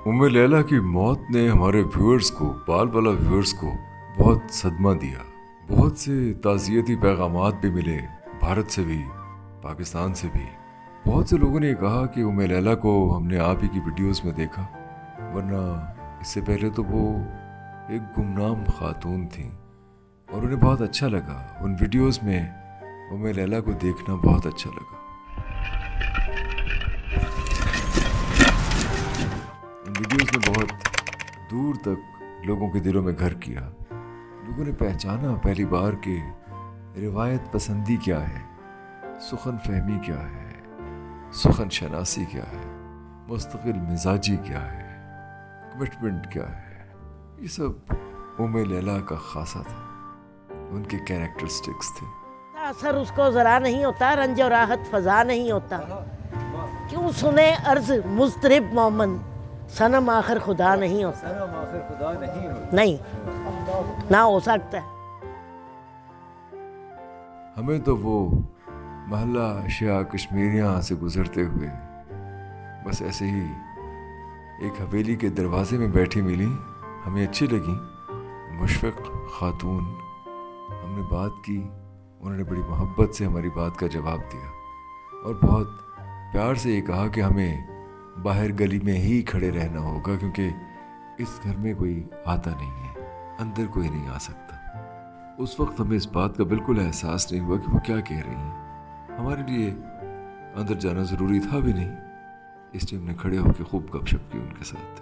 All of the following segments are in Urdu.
لیلا کی موت نے ہمارے ویورز کو، بال بالا ویورز کو بہت صدمہ دیا. بہت سے تعزیتی پیغامات بھی ملے، بھارت سے بھی، پاکستان سے بھی. بہت سے لوگوں نے کہا کہ لیلا کو ہم نے آپ ہی کی ویڈیوز میں دیکھا، ورنہ اس سے پہلے تو وہ ایک گمنام خاتون تھیں، اور انہیں بہت اچھا لگا ان ویڈیوز میں لیلا کو دیکھنا بہت اچھا لگا. ان ویڈیوز نے بہت دور تک لوگوں کے دلوں میں گھر کیا. لوگوں نے پہچانا پہلی بار کہ روایت پسندی کیا ہے، سخن فہمی کیا ہے، سخن شناسی کیا ہے، مستقل مزاجی کیا ہے، کمٹمنٹ کیا ہے. یہ سب لیلا کا خاصہ تھا، ان کے کیریکٹرسٹکس تھے. اثر اس کو ذرا نہیں ہوتا، رنج و راحت فضا نہیں ہوتا. کیوں سنے عرض مضطرب مومن، صنم آخر خدا نہیں ہوتا. نہیں نہ ہو سکتا ہے. ہمیں تو وہ محلہ شیعہ کشمیریاں سے گزرتے ہوئے بس ایسے ہی ایک حویلی کے دروازے میں بیٹھی ملی. ہمیں اچھی لگی، مشفق خاتون. ہم نے بات کی، انہوں نے بڑی محبت سے ہماری بات کا جواب دیا، اور بہت پیار سے یہ کہا کہ ہمیں باہر گلی میں ہی کھڑے رہنا ہوگا، کیونکہ اس گھر میں کوئی آتا نہیں ہے، اندر کوئی نہیں آ سکتا. اس وقت ہمیں اس بات کا بالکل احساس نہیں ہوا کہ وہ کیا کہہ رہی ہیں. ہمارے لیے اندر جانا ضروری تھا بھی نہیں، اس لیے ہم نے کھڑے ہو کے خوب گپ شپ کی ان کے ساتھ.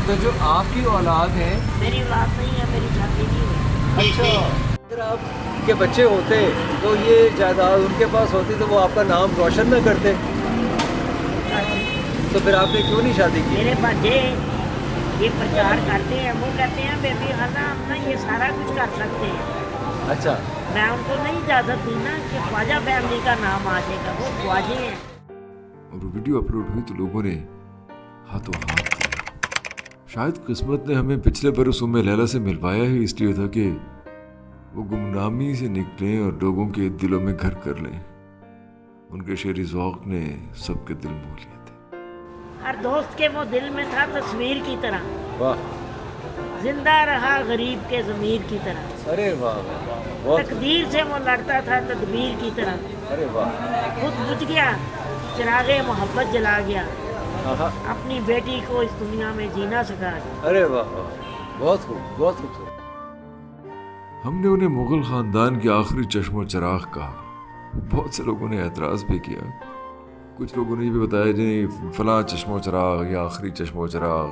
تو جو آپ کی اولاد ہے، میری اولاد نہیں ہے، میری شادی نہیں ہوئی. اچھا، اگر آپ کے بچے ہوتے تو یہ جائیداد ان کے پاس ہوتی تو وہ آپ کا نام روشن نہ کرتے، تو پھر آپ نے کیوں نہیں شادی کی؟ میرے بچے یہ پرچار کرتے ہیں، وہ کہتے ہیں بیبی خالہ ہم نا یہ سارا کچھ کر سکتے ہیں. اچھا، میں ان کو نہیں اجازت دی نا کہ خواجہ فیملی کا نام آ جائے گا، وہ خواجے ہیں. اور وہ ویڈیو اپلوڈ ہوئی تو لوگوں نے ہاتھوں ہاتھ دیا. شاید قسمت نے ہمیں پچھلے برس لیلا سے ملوایا ہی اس لیے تھا کہ وہ گمنامی سے نکلیں اور لوگوں کے دلوں میں گھر کر لیں. ان کے شعری ذوق نے سب کے دل موہ لیے تھے. ہر دوست کے وہ دل میں تھا تصویر کی طرح، واہ، زندہ رہا غریب کے ضمیر کی طرح. ارے واہ، بہت، تقدیر سے وہ لڑتا تھا تدبیر کی طرح. ارے واہ، خود بجھ گیا، چراغ محبت جلا گیا، آہا، اپنی بیٹی کو اس دنیا میں جینا سکھا گیا. ارے واہ واہ، بہت خوب، بہت خوبصورت. ہم نے انہیں مغل خاندان کے آخری چشم و چراغ کہا. بہت سے لوگوں نے اعتراض بھی کیا. کچھ لوگوں نے یہ بھی بتایا جی فلاں چشم و چراغ یا آخری چشم و چراغ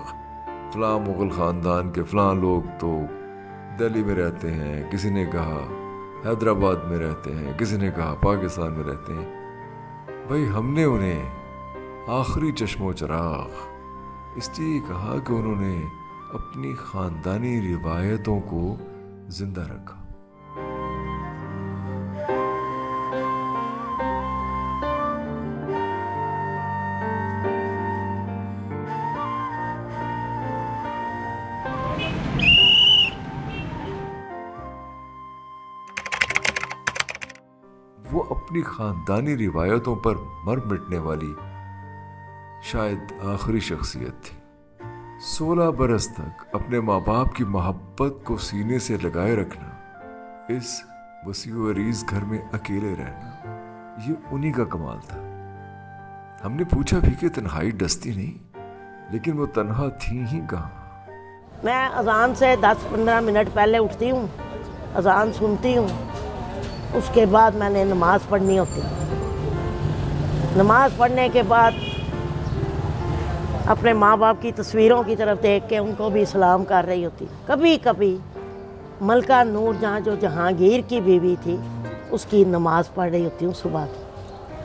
فلاں مغل خاندان کے فلاں لوگ تو دہلی میں رہتے ہیں، کسی نے کہا حیدرآباد میں رہتے ہیں، کسی نے کہا پاکستان میں رہتے ہیں. بھائی ہم نے انہیں آخری چشم و چراغ اس لیے کہا کہ انہوں نے اپنی خاندانی روایتوں کو زندہ رکھا. وہ اپنی خاندانی روایتوں پر مر مٹنے والی شاید آخری شخصیت تھی. 16 برس تک اپنے ماں باپ کی محبت کو سینے سے لگائے رکھنا، اس وسیع و عریض گھر میں اکیلے رہنا، یہ انہی کا کمال تھا. ہم نے پوچھا بھی کہ تنہائی ڈستی نہیں، لیکن وہ تنہا تھی ہی کہاں. میں اذان سے 10-15 منٹ پہلے اٹھتی ہوں، اذان سنتی ہوں، اس کے بعد میں نے نماز پڑھنی ہوتی. نماز پڑھنے کے بعد اپنے ماں باپ کی تصویروں کی طرف دیکھ کے ان کو بھی سلام کر رہی ہوتی. کبھی کبھی ملکہ نور جہاں جو جہانگیر کی بیوی تھی اس کی نماز پڑھ رہی ہوتی ہوں صبح کی.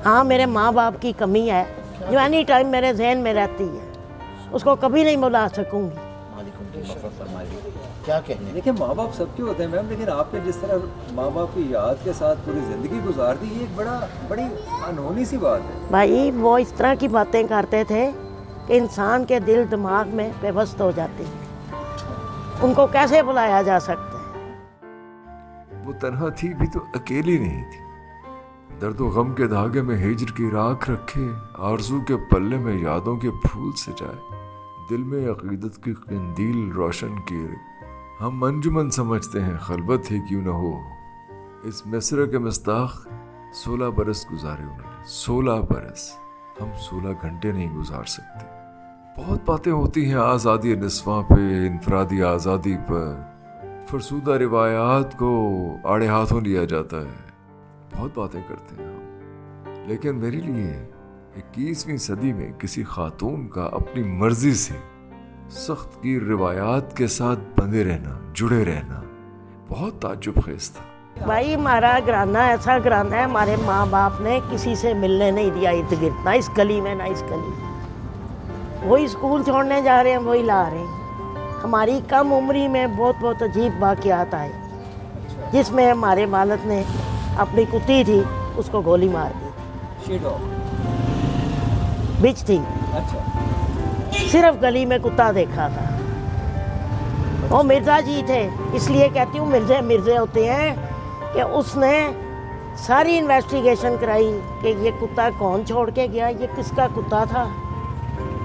ہاں میرے ماں باپ کی کمی ہے جو اینی ٹائم میرے ذہن میں رہتی ہے، اس کو کبھی نہیں بلا سکوں گی. کیا کہنے، دیکھیں ماں باپ سب کے ہوتے ہیں میم، لیکن آپ نے جس طرح ماں باپ کی یاد کے ساتھ پوری زندگی گزار دی، یہ ایک بڑی انہونی سی بات ہے. بھائی وہ اس طرح کی باتیں کرتے تھے کہ انسان کے دل دماغ میں پیوست ہو جاتے ہیں. ان کو کیسے بلایا جا سکتا ہے؟ وہ تنہا تھی بھی تو اکیلی نہیں تھی. درد و غم کے دھاگے میں ہجر کی راکھ رکھے، آرزو کے پلے میں یادوں کے پھول سجائے، دل میں عقیدت کی قندیل روشن کیے ہم انجمن سمجھتے ہیں خلوت ہی کیوں نہ ہو. اس مصرع کے مصداق 16 برس گزارے انہوں نے. 16 برس. ہم 16 گھنٹے نہیں گزار سکتے. بہت باتیں ہوتی ہیں آزادی نسواں پہ, انفرادی آزادی پر, فرسودہ روایات کو آڑے ہاتھوں لیا جاتا ہے. بہت باتیں کرتے ہیں ہم, لیکن میرے لیے 21ویں صدی میں کسی خاتون کا اپنی مرضی سے سخت کی روایات کے ساتھ بندھے رہنا, جڑے رہنا بہت تعجب خیز تھا. بھائی ہمارا گھرانہ ایسا گھرانہ ہے, ہمارے ماں باپ نے کسی سے ملنے نہیں دیا ارد گرد, نہ اس گلی میں نہ اس گلی میں. وہی اسکول چھوڑنے جا رہے ہیں وہی لا رہے ہیں. ہماری کم عمری میں بہت عجیب واقعات آئے, جس میں ہمارے والد نے اپنی کتی تھی اس کو گولی مار دی تھی. بچ تھی, صرف گلی میں کتا دیکھا تھا. وہ مرزا جی تھے, اس لیے کہتی ہوں مرزے ہوتے ہیں کہ اس نے ساری انویسٹیگیشن کرائی کہ یہ کتا کون چھوڑ کے گیا, یہ کس کا کتا تھا,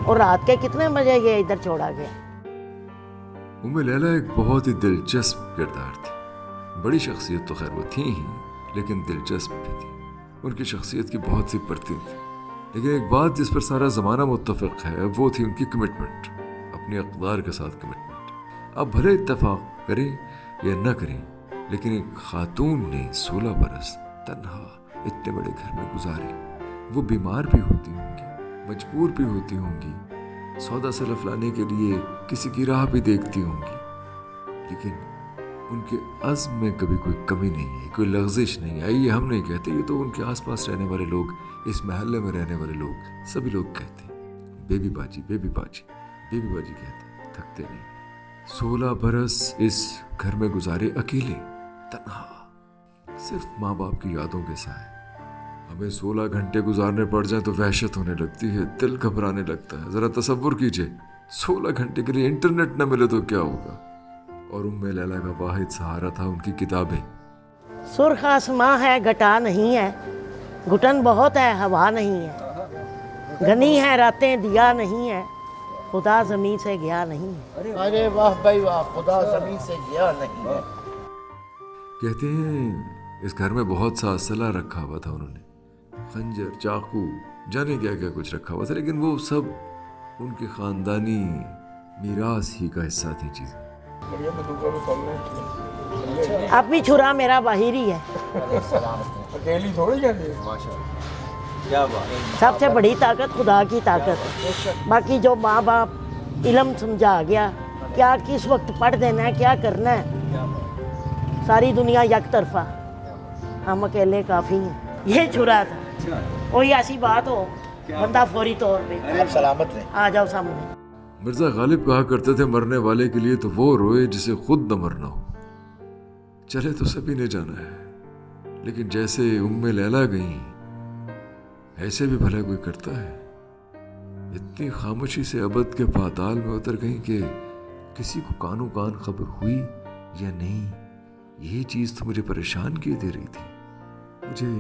اور رات کے کتنے بجے یہ ادھر چھوڑا گیا. ام لیلا ایک بہت ہی دلچسپ کردار تھی. بڑی شخصیت تو خیر وہ تھی ہی, لیکن دلچسپ بھی تھی. ان کی شخصیت کی بہت سی پرتیں تھیں, لیکن ایک بات جس پر سارا زمانہ متفق ہے وہ تھی ان کی کمٹمنٹ, اپنے اقدار کے ساتھ کمٹمنٹ. اب بھلے اتفاق کریں یا نہ کریں, لیکن ایک خاتون نے 16 برس تنہا اتنے بڑے گھر میں گزارے. وہ بیمار بھی ہوتی ہوں گی, مجبور بھی ہوتی ہوں گی, سودا سلف لانے کے لیے کسی کی راہ بھی دیکھتی ہوں گی, لیکن ان کے عزم میں کبھی کوئی کمی نہیں ہے, کوئی لغزش نہیں ہے. یہ ہم نہیں کہتے, یہ تو ان کے آس پاس رہنے والے لوگ, اس محلے میں رہنے والے لوگ, سبھی لوگ کہتے ہیں بیبی باجی بیبی باجی بیبی باجی کہتے ہیں, تھکتے نہیں. 16 برس اس گھر میں گزارے اکیلے, تنہا, صرف ماں باپ کی یادوں کے سائے. ہمیں 16 گھنٹے گزارنے پڑ جائیں تو وحشت ہونے لگتی ہے, دل گھبرانے لگتا ہے. ذرا تصور کیجئے 16 گھنٹے کے لیے انٹرنیٹ نہ ملے تو کیا ہوگا. اور ام لیلا کا واحد سہارا تھا ان کی کتابیں. سرخ آسماں ہے گھٹا نہیں ہے, گھٹن بہت ہے ہوا نہیں ہے, گھنی ہے راتیں دیا نہیں ہے, خدا زمین سے گیا نہیں ہے. ارے واہ بھائی واہ, خدا زمین سے گیا نہیں ہے. کہتے ہیں اس گھر میں بہت سا اسلحہ رکھا ہوا تھا انہوں نے, خنجر, چاقو, جانے کیا کیا کچھ رکھا ہوا تھا, لیکن وہ سب ان کے خاندانی میراث ہی کا حصہ تھی چیزیں. اب بھی چھرا میرا باہر ہی ہے. اکیلی تھوڑی جاتی ہے. کیا بات. سب سے بڑی طاقت خدا کی طاقت ہے. باقی جو ماں باپ علم سمجھا گیا, کیا کس وقت پڑھ دینا ہے, کیا کرنا ہے, ساری دنیا یک طرفہ, ہم اکیلے کافی ہیں. یہ چھرا تھا. کوئی ایسی بات ہو بندہ فوری طور پہ سلامت رہے. آ جاؤ سامنے. مرزا غالب کہا کرتے تھے مرنے والے کے لیے تو وہ روئے جسے خود نہ مرنا ہو. چلے تو سبھی نے جانا ہے, لیکن جیسے ام لیلا گئیں ایسے بھی بھلا کوئی کرتا ہے. اتنی خاموشی سے ابد کے پاتال میں اتر گئیں کہ کسی کو کانوں کان خبر ہوئی یا نہیں, یہی چیز تو مجھے پریشان کیے دے رہی تھی. مجھے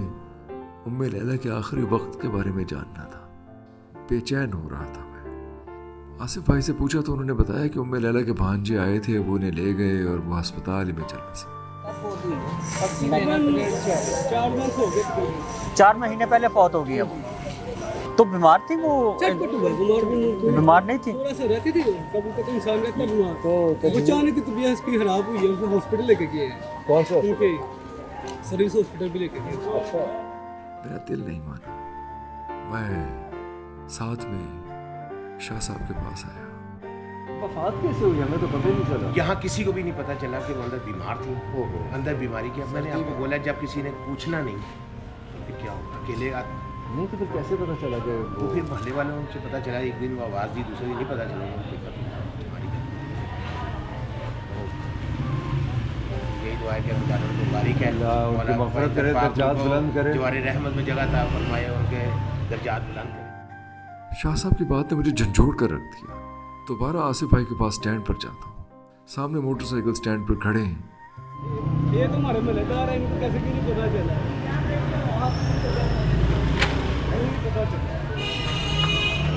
ام لیلا کے آخری وقت کے بارے میں جاننا تھا, بے چین ہو رہا تھا. آصف بھائی سے پوچھا تو انہوں نے بتایا کہ ام لیلا کے بھانجے آئے تھے, وہ انہیں لے گئے اور وہ ہسپتال میں چل بسے. 4 مہینے پہلے فوت ہو گئی. اب تو بیمار تھی وہ؟ بیمار نہیں تھی. رہتی تھی انسان رہتا بیمار, تو اچانک کی طبیعت اس کی خراب ہوئی ہے, اس کو ہاسپٹل لے کے گئے ہیں. کون سا؟ سروس ہاسپٹل بھی لے کے گئے. میرا دل نہیں مانا. میں ساتھ میں شاہ صاحب کے پاس آیا. وفات کیسے ہوئی ہمیں تو پتہ نہیں چلا. یہاں کسی کو بھی نہیں پتا چلا کہ وہ اندر بیمار تھی, اندر بیماری کی. میں نے آپ کو بولا جب کسی نے پوچھنا نہیں کہ کیا ہوگا, اکیلے نہیں تو پھر کیسے پتہ چلا کہ وہ پھر محلے والوں سے پتا چلا. ایک دن وہ آواز دی, دوسرے دن نہیں پتا چلا بیماری کا. یہی دعا ہے کہ اللہ تعالیٰ کو بارک ہے, ان کی مغفرت کرے, درجات بلند کرے, جوار رحمت میں جگہ تھا فرمائے, ان کے درجات بلند کرے. شاہ صاحب کی بات نے مجھے جھنجھوڑ کر رکھ دیا. دوبارہ آصف بھائی کے پاس سٹینڈ پر جاتا ہوں. سامنے موٹر سائیکل سٹینڈ پر کھڑے ہیں. یہ تو ہمارے محلے دار ہیں, ان کو کیسے کیوں نہیں پتا چلا.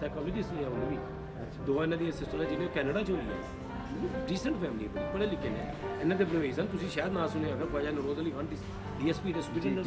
ਸਾਈਕੋਲੋਜਿਸਟ ਨੇ ਉਹਨੇ ਵੀ ਦੋ ਇਹਨਾਂ ਦੀਆਂ ਸਿਸਟਰ ਹੈ ਜਿਹਨੇ ਕੈਨੇਡਾ ਚੋਂ ਲਈ ਹੈ ਡੀਸੈਂਟ ਫੈਮਿਲੀ ਬੜੀ ਪੜ੍ਹੇ ਲਿਖੇ ਨੇ ਇਹਨਾਂ ਦੇ ਪ੍ਰੋਵੀਜ਼ਨ ਤੁਸੀਂ ਸ਼ਾਇਦ ਨਾ ਸੁਣਿਆ ਹੋਗਾ ਖਵਾਜਾ ਨਰੋਜ਼ ਅਲੀ ਖਾਨ ਡੀਐਸਪੀ ਦੇ ਸੁਪਰਡੈਂਟ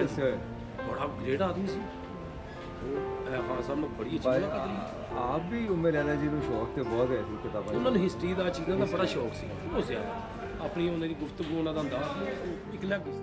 ਦੱਸਿਆ ਹੈ। ਬੜਾ ਗ੍ਰੇਟ ਆਦਮੀ ਸੀ ਉਹ ਖਾਨ ਸਾਹਿਬ ਨੂੰ ਬੜੀ ਅੱਛੀ ਜਗ੍ਹਾ ਕਰੀ ਆਪ ਵੀ ਉਮਰ ਲੈਣਾ ਜੀ ਨੂੰ ਸ਼ੌਕ ਤੇ ਬਹੁਤ ਹੈ ਸੀ ਕਿਤਾਬਾਂ ਉਹਨਾਂ ਨੂੰ ਹਿਸਟਰੀ ਦਾ ਚੀਜ਼ਾਂ ਦਾ ਬੜਾ ਸ਼ੌਕ ਸੀ ਬਹੁਤ ਜ਼ਿਆਦਾ ਆਪਣੀ ਉਹਨਾਂ ਦੀ ਗੁਫ਼ਤਗੂ ਉਹਨਾਂ ਦਾ ਅੰਦਾਜ਼ ਇੱਕ ਲੱਗ ਸੀ।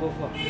ਤੋਹਫਾ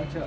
ਅੱਛਾ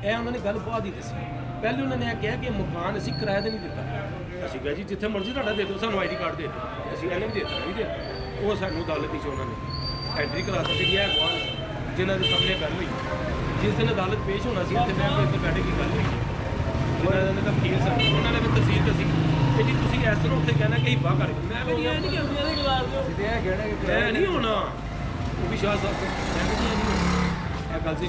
ਇਹ ਉਹਨਾਂ ਨੇ ਗੱਲ ਬਾਅਦ ਹੀ ਦੱਸੀ ਪਹਿਲੇ ਉਹਨਾਂ ਨੇ ਇਹ ਕਿਹਾ ਕਿ ਮਕਾਨ ਅਸੀਂ ਕਿਰਾਏ ਤੇ ਨਹੀਂ ਦਿੱਤਾ ਅਸੀਂ ਕਿਹਾ ਜੀ ਜਿੱਥੇ ਮਰਜ਼ੀ ਤੁਹਾਡਾ ਦੇ ਦਿਓ ਸਾਨੂੰ ਆਈਡੀ ਕਾਰਡ ਦੇ ਦਿਓ ਅਸੀਂ ਇਹਨੇ ਵੀ ਦੇ ਦਿੱਤਾ ਨਹੀਂ ਦੇ ਉਹ ਸਾਨੂੰ ਅਦਾਲਤ ਵਿੱਚ ਉਹਨਾਂ ਨੇ ਐਂਟਰੀ ਕਰਾ ਦਿੱਤੀ ਕਿ ਇਹ ਗਵਾਹ ਜਿਨ੍ਹਾਂ ਦੇ ਸਾਹਮਣੇ ਗੱਲ ਹੋਈ ਜਿਸ ਦਿਨ ਅਦਾਲਤ ਪੇਸ਼ ਹੋਣਾ ਸੀ ਇੱਥੇ ਮੈਂ ਇੱਥੇ ਬੈਠੇ ਕੀ ਗੱਲ ਹੋਈ ਜਿਨ੍ਹਾਂ ਦਾ ਵਕੀਲ ਸਾਹਿਬ ਉਹਨਾਂ ਨੇ ਵੀ ਤਸਦੀਕ ਦੱਸੀ ਕਿ ਜੀ ਤੁਸੀਂ ਇਸ ਤਰ੍ਹਾਂ ਉੱਥੇ ਕਹਿਣਾ ਕਿ ਹਿੱਬਾ ਕਰ ਮੈਂ ਵੀ ਇਹ ਨਹੀਂ ਕਹਿੰਦੀ ਇਹਦੇ ਜਵਾਬ ਦਿਓ ਜਿਹਦੇ ਇਹ ਕਹਿਣਾ ਕਿ ਇਹ ਨਹੀਂ ਹੋਣਾ ਉਹ ਵੀ ਸ਼ਾਹ ਸਾਹਿਬ ਮੈਂ ਵੀ ਇਹ ਗੱਲ ਸੀ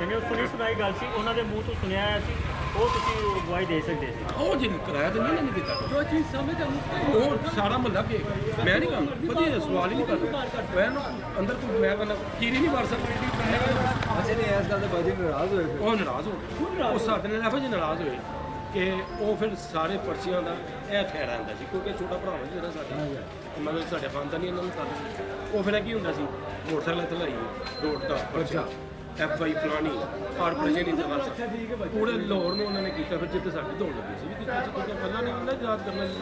ਕਹਿੰਦੇ ਉਹ ਸੁਣੀ ਸੁਣਾਈ ਗੱਲ ਸੀ, ਉਹਨਾਂ ਦੇ ਮੂੰਹ ਤੋਂ ਸੁਣਿਆ ਆਇਆ ਸੀ, ਉਹ ਤੁਸੀਂ ਗਵਾਹੀ ਦੇ ਸਕਦੇ ਸੀ। ਉਹ ਜੀ ਕਰਾਇਆ ਤਾਂ ਨਹੀਂ ਇਹਨਾਂ ਨੇ ਕੀਤਾ, ਜੋ ਚੀਜ਼ ਸਮਝ ਉਹ ਸਾਰਾ ਮਹੱਲਾ ਕੇ ਮੈਂ ਨਹੀਂ ਕੰਮ ਵਧੀਆ ਸਵਾਲ ਹੀ ਨਹੀਂ ਕਰਦਾ ਮੈਂ ਨਾ ਅੰਦਰ ਕੋਈ ਮੈਂ ਕਹਿੰਦਾ ਕੀਰੀ ਨਹੀਂ ਮਾਰ ਸਕਦਾ ਅੱਛਾ ਨਹੀਂ ਇਸ ਗੱਲ ਤੇ ਬਾਜੀ ਨਾਰਾਜ਼ ਹੋਏ ਫਿਰ ਉਹ ਨਾਰਾਜ਼ ਹੋ ਗਏ। ਉਹ ਸਾਡੇ ਨਾਲ ਇਹੋ ਜਿਹੇ ਨਾਰਾਜ਼ ਹੋਏ ਕਿ ਉਹ ਫਿਰ ਸਾਰੇ ਪਰਚੀਆਂ ਦਾ ਇਹ ਠਹਿਰਾ ਹੁੰਦਾ ਸੀ, ਕਿਉਂਕਿ ਛੋਟਾ ਭਰਾ ਸੀ ਜਿਹੜਾ ਸਾਡਾ ਮਤਲਬ ਸਾਡੇ ਖਾਨਦਾਨੀ ਇਹਨਾਂ ਨੂੰ ਕਰਦੇ ਸੀ। ਉਹ ਫਿਰ ਕੀ ਹੁੰਦਾ ਸੀ ਮੋਟਰਸਾਈਕਲ ਤੇ ਲਾਈ ਰੋਡ ਦਾ ਪਰਚਾ FI ਫਲਾਣੀ ਕਾਰਪੋਰੇਸ਼ਨ ਨਹੀਂ ਦਵਾ ਸਕਦੀ ਪੂਰੇ ਲਾਹੌਰ ਨੂੰ ਉਹਨਾਂ ਨੇ ਕੀਤਾ। ਫਿਰ ਜਿੱਥੇ ਸਾਡੀ ਦੌੜ ਲੱਗੀ ਸੀ ਵੀ ਕਿਤੇ ਜਿੱਥੇ ਪਹਿਲਾਂ ਨਹੀਂ ਹੁੰਦਾ ਯਾਦ ਕਰਨਾ ਸੀ।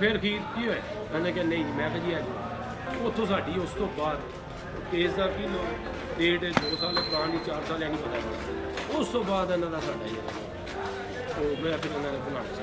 ਫਿਰ ਅਖੀਰ ਕੀ ਹੋਇਆ ਉਹਨੇ ਕਿਹਾ ਨਹੀਂ ਮੈਂ ਕਿਹਾ ਜੀ ਹੈ ਜੀ ਉੱਥੋਂ ਸਾਡੀ ਉਸ ਤੋਂ ਬਾਅਦ ਕੇਸ ਦਾ ਕੀ ਡੇਟ 2 ਸਾਲ ਪੁਰਾਣੀ 4 ਸਾਲ ਨਹੀਂ ਪਤਾ ਉਸ ਤੋਂ ਬਾਅਦ ਇਹਨਾਂ ਦਾ ਸਾਡਾ ਹੀ ਉਹ ਮੈਂ ਫਿਰ ਉਹਨਾਂ ਨੇ ਬਣਾਉਣਾ ਸੀ।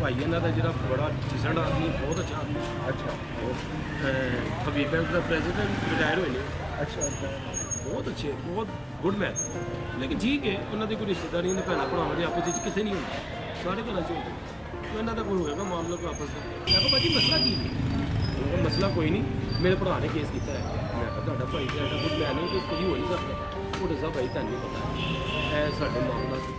ਭਾਈ ਇਹਨਾਂ ਦਾ ਜਿਹੜਾ ਬੜਾ ਡਿਸੈਂਟ ਆਦਮੀ ਬਹੁਤ ਅੱਛਾ ਆਦਮੀ। ਅੱਛਾ ਹਬੀਬ ਬੈਂਕ ਦਾ ਪ੍ਰੈਜ਼ੀਡੈਂਟ ਰਿਟਾਇਰ ਹੋਏ ਨੇ। ਅੱਛਾ ਬਹੁਤ ਅੱਛੇ ਬਹੁਤ ਗੁੱਡ ਮੈਨ। ਲੇਕਿਨ ਠੀਕ ਹੈ ਉਹਨਾਂ ਦੀ ਕੋਈ ਰਿਸ਼ਤੇਦਾਰੀ ਨੇ ਭੈਣਾਂ ਭਰਾਵਾਂ ਦੇ ਆਪਸ ਵਿੱਚ ਕਿੱਥੇ ਨਹੀਂ ਹੁੰਦੀ, ਸਾਰੇ ਘਰਾਂ 'ਚ ਹੁੰਦੇ। ਇਹਨਾਂ ਦਾ ਕੋਈ ਹੋਏਗਾ ਮਾਮਲਾ ਕੋਈ ਆਪਸ ਦਾ। ਮੈਂ ਕਿਹਾ ਭਾਜੀ ਮਸਲਾ ਕੀ ਹੈ? ਉਹ ਮਸਲਾ ਕੋਈ ਨਹੀਂ, ਮੇਰੇ ਭਰਾ ਨੇ ਕੇਸ ਕੀਤਾ ਹੈ। ਮੈਂ ਕਿਹਾ ਤੁਹਾਡਾ ਭਾਈ ਜਿਹੜਾ ਕੁਝ ਮੈਂ ਨਹੀਂ ਕਿ ਤੁਸੀਂ ਹੋ ਨਹੀਂ ਸਕਦਾ। ਉਹ ਦੱਸਾ ਭਾਈ ਤੁਹਾਨੂੰ ਨਹੀਂ ਪਤਾ ਇਹ ਸਾਡੇ ਮਾਮਲਾ ਸੀ।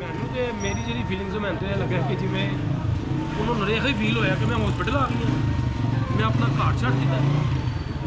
ਮੈਨੂੰ ਤੇ ਮੇਰੀ ਜਿਹੜੀ ਫੀਲਿੰਗਸ ਮੈਨੂੰ ਤੇ ਇਹ ਲੱਗਾ ਕਿ ਜਿਵੇਂ ਉਹਨਾਂ ਨੂੰ ਇਹ ਫੀਲ ਹੋਇਆ ਕਿ ਮੈਂ ਹਸਪੀਟਲ ਆ ਗਈ ਹਾਂ, ਮੈਂ ਆਪਣਾ ਘਰ ਛੱਡ ਦਿੱਤਾ,